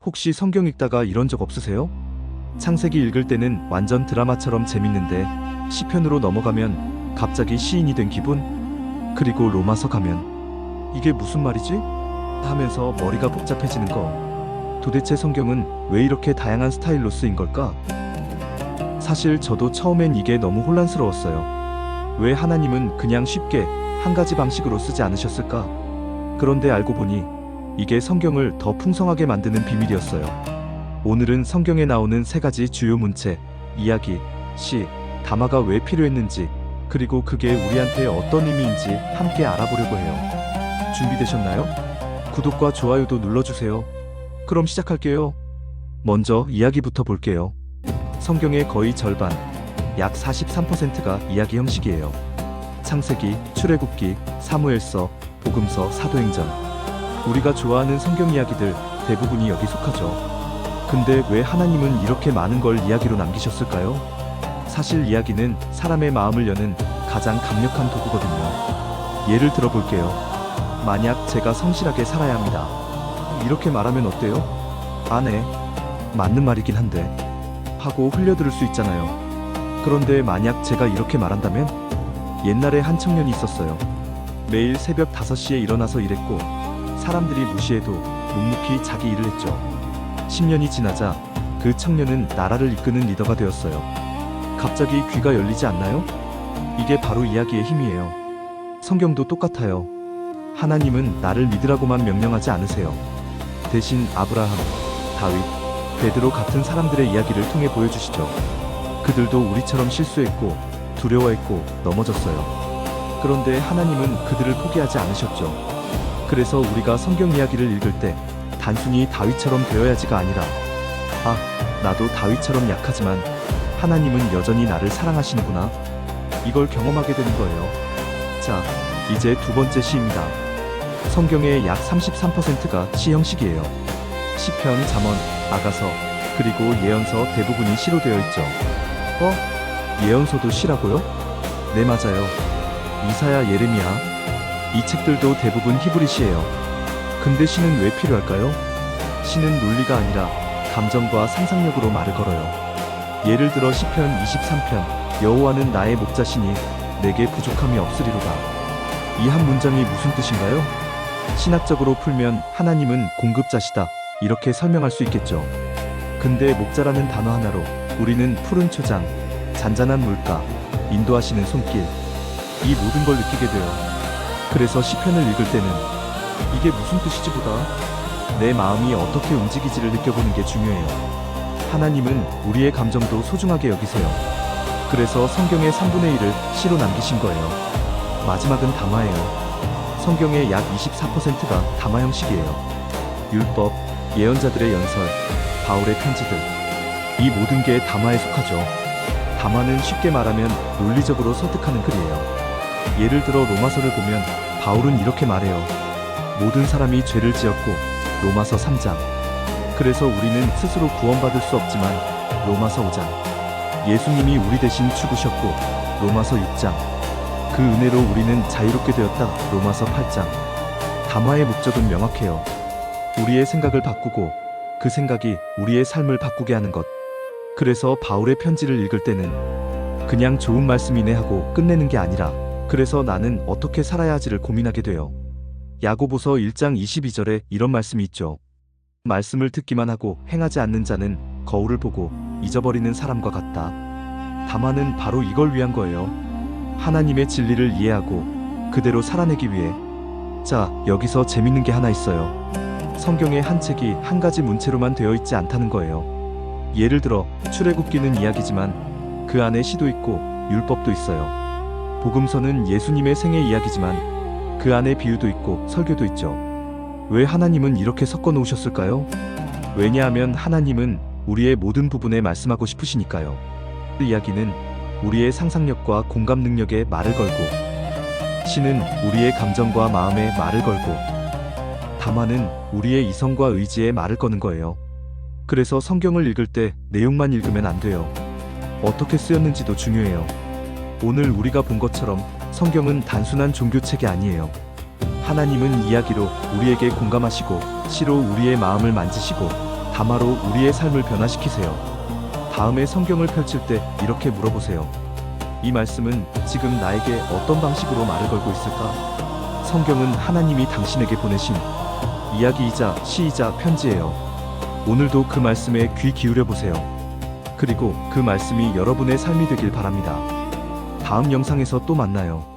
혹시 성경 읽다가 이런 적 없으세요? 창세기 읽을 때는 완전 드라마처럼 재밌는데 시편으로 넘어가면 갑자기 시인이 된 기분? 그리고 로마서 가면 이게 무슨 말이지? 하면서 머리가 복잡해지는 거. 도대체 성경은 왜 이렇게 다양한 스타일로 쓰인 걸까? 사실 저도 처음엔 이게 너무 혼란스러웠어요. 왜 하나님은 그냥 쉽게 한 가지 방식으로 쓰지 않으셨을까? 그런데 알고 보니 이게 성경을 더 풍성하게 만드는 비밀이었어요. 오늘은 성경에 나오는 세 가지 주요 문체, 이야기, 시, 담화가 왜 필요했는지, 그리고 그게 우리한테 어떤 의미인지 함께 알아보려고 해요. 준비되셨나요? 구독과 좋아요도 눌러주세요. 그럼 시작할게요. 먼저 이야기부터 볼게요. 성경의 거의 절반, 약 43%가 이야기 형식이에요. 창세기, 출애굽기, 사무엘서, 복음서, 사도행전. 우리가 좋아하는 성경 이야기들 대부분이 여기 속하죠. 근데 왜 하나님은 이렇게 많은 걸 이야기로 남기셨을까요? 사실 이야기는 사람의 마음을 여는 가장 강력한 도구거든요. 예를 들어 볼게요. 만약 제가 성실하게 살아야 합니다. 이렇게 말하면 어때요? 네, 맞는 말이긴 한데 하고 흘려들을 수 있잖아요. 그런데 만약 제가 이렇게 말한다면? 옛날에 한 청년이 있었어요. 매일 새벽 5시에 일어나서 일했고 사람들이 무시해도 묵묵히 자기 일을 했죠. 10년이 지나자 그 청년은 나라를 이끄는 리더가 되었어요. 갑자기 귀가 열리지 않나요? 이게 바로 이야기의 힘이에요. 성경도 똑같아요. 하나님은 나를 믿으라고만 명령하지 않으세요. 대신 아브라함, 다윗, 베드로 같은 사람들의 이야기를 통해 보여주시죠. 그들도 우리처럼 실수했고 두려워했고 넘어졌어요. 그런데 하나님은 그들을 포기하지 않으셨죠. 그래서 우리가 성경 이야기를 읽을 때 단순히 다윗처럼 되어야지가 아니라 나도 다윗처럼 약하지만 하나님은 여전히 나를 사랑하시는구나, 이걸 경험하게 되는 거예요. 자, 이제 두 번째 시입니다. 성경의 약 33%가 시 형식이에요. 시편, 잠언, 아가서, 그리고 예언서 대부분이 시로 되어 있죠. 예언서도 시라고요? 네, 맞아요. 이사야, 예레미야, 이 책들도 대부분 히브리 시예요. 근데 시는 왜 필요할까요? 시는 논리가 아니라 감정과 상상력으로 말을 걸어요. 예를 들어 시편 23편, 여호와는 나의 목자시니 내게 부족함이 없으리로다. 이 한 문장이 무슨 뜻인가요? 신학적으로 풀면 하나님은 공급자시다, 이렇게 설명할 수 있겠죠. 근데 목자라는 단어 하나로 우리는 푸른 초장, 잔잔한 물가, 인도하시는 손길, 이 모든 걸 느끼게 돼요. 그래서 시편을 읽을 때는 이게 무슨 뜻이지 보다 내 마음이 어떻게 움직이지를 느껴보는 게 중요해요. 하나님은 우리의 감정도 소중하게 여기세요. 그래서 성경의 3분의 1을 시로 남기신 거예요. 마지막은 담화예요. 성경의 약 24%가 담화 형식이에요. 율법, 예언자들의 연설, 바울의 편지들, 이 모든 게 담화에 속하죠. 담화는 쉽게 말하면 논리적으로 설득하는 글이에요. 예를 들어 로마서를 보면 바울은 이렇게 말해요. 모든 사람이 죄를 지었고, 로마서 3장. 그래서 우리는 스스로 구원받을 수 없지만, 로마서 5장. 예수님이 우리 대신 죽으셨고, 로마서 6장. 그 은혜로 우리는 자유롭게 되었다, 로마서 8장. 담화의 목적은 명확해요. 우리의 생각을 바꾸고 그 생각이 우리의 삶을 바꾸게 하는 것. 그래서 바울의 편지를 읽을 때는 그냥 좋은 말씀이네 하고 끝내는 게 아니라 그래서 나는 어떻게 살아야 하지를 고민하게 돼요. 야고보서 1장 22절에 이런 말씀이 있죠. 말씀을 듣기만 하고 행하지 않는 자는 거울을 보고 잊어버리는 사람과 같다. 담화는 바로 이걸 위한 거예요. 하나님의 진리를 이해하고 그대로 살아내기 위해. 자, 여기서 재밌는 게 하나 있어요. 성경의 한 책이 한 가지 문체로만 되어 있지 않다는 거예요. 예를 들어 출애굽기는 이야기지만 그 안에 시도 있고 율법도 있어요. 복음서는 예수님의 생애 이야기지만 그 안에 비유도 있고 설교도 있죠. 왜 하나님은 이렇게 섞어 놓으셨을까요? 왜냐하면 하나님은 우리의 모든 부분에 말씀하고 싶으시니까요. 그 이야기는 우리의 상상력과 공감 능력에 말을 걸고, 시는 우리의 감정과 마음에 말을 걸고, 담화는 우리의 이성과 의지에 말을 거는 거예요. 그래서 성경을 읽을 때 내용만 읽으면 안 돼요. 어떻게 쓰였는지도 중요해요. 오늘 우리가 본 것처럼 성경은 단순한 종교책이 아니에요. 하나님은 이야기로 우리에게 공감하시고 시로 우리의 마음을 만지시고 담화로 우리의 삶을 변화시키세요. 다음에 성경을 펼칠 때 이렇게 물어보세요. 이 말씀은 지금 나에게 어떤 방식으로 말을 걸고 있을까? 성경은 하나님이 당신에게 보내신 이야기이자 시이자 편지예요. 오늘도 그 말씀에 귀 기울여 보세요. 그리고 그 말씀이 여러분의 삶이 되길 바랍니다. 다음 영상에서 또 만나요.